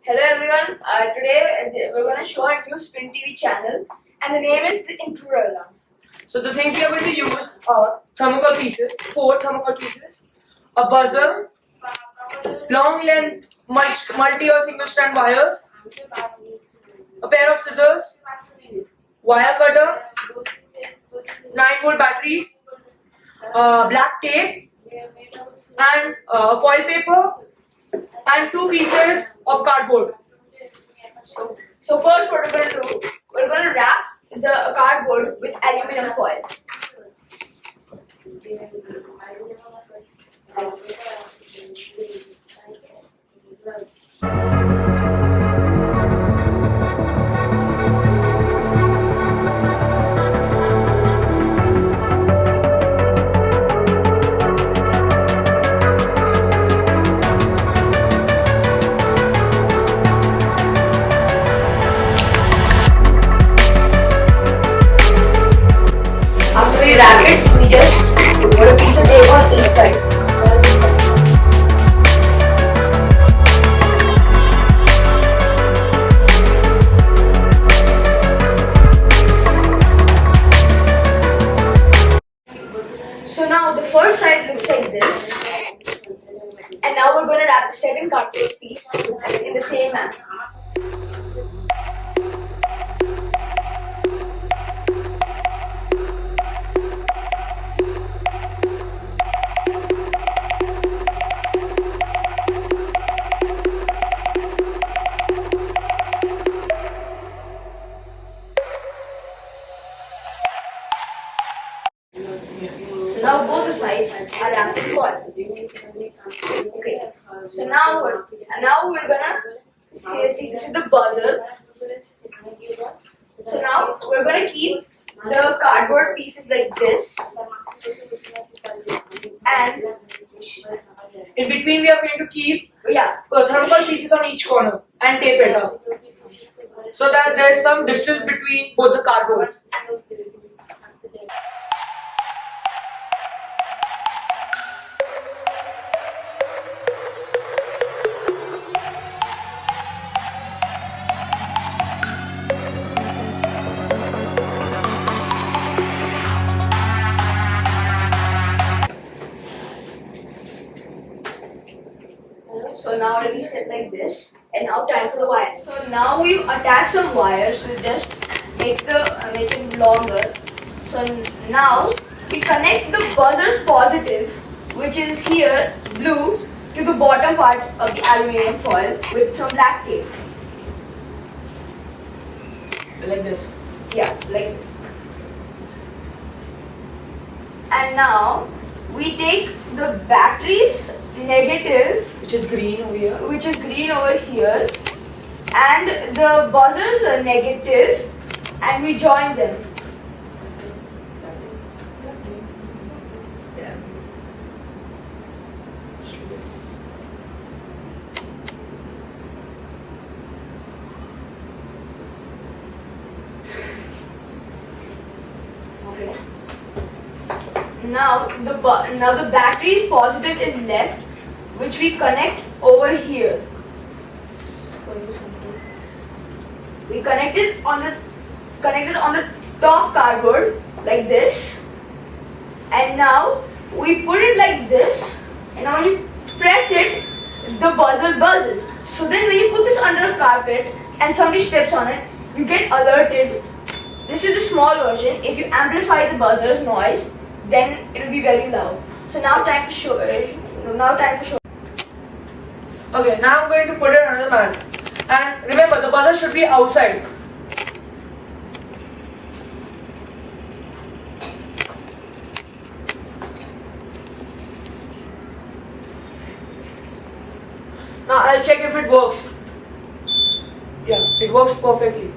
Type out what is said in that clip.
Hello everyone, today we're going to show a new Spin TV channel and the name is the Intruder Alarm. So the things we are going to use are thermocol pieces, 4 thermocol pieces, a buzzer, long length multi or single strand wires, a pair of scissors, wire cutter, 9-volt batteries, black tape, and foil paper, and 2 pieces of cardboard. So first what we're going to do, we're going to wrap the cardboard with aluminum foil. After we wrap it, we just put a piece of tape on each side. So now the first side looks like this, and now we're going to wrap the second cardboard piece in the same manner. Now both the sides are wrapped in foil. Okay. So now we're gonna see this is the buzzer. So now we're gonna keep the cardboard pieces like this, and In between, we are going to keep yeah, thermocol pieces on each corner and tape it up so that there is some distance between both the cardboards. so now it'll be set like this, and now time for the wire. So now we've attached some wires to just make it longer. So now we connect the buzzer's positive, which is here blue, to the bottom part of the aluminium foil with some black tape. Like this. Yeah, like this. And now we take the batteries negative, Which is green over here. and the buzzers are negative, and we join them. Yeah. Okay. Now the battery's positive is left, which we connect over here. We connected on the top cardboard like this, and now we put it like this, and now when you press it, the buzzer buzzes. So then when you put this under a carpet and somebody steps on it, you get alerted. This is the small version. If you amplify the buzzer's noise, then it will be very loud. So now time to show. Okay, now I'm going to put it on the mat. And remember, the buzzer should be outside. Now I'll check if it works. Yeah, it works perfectly.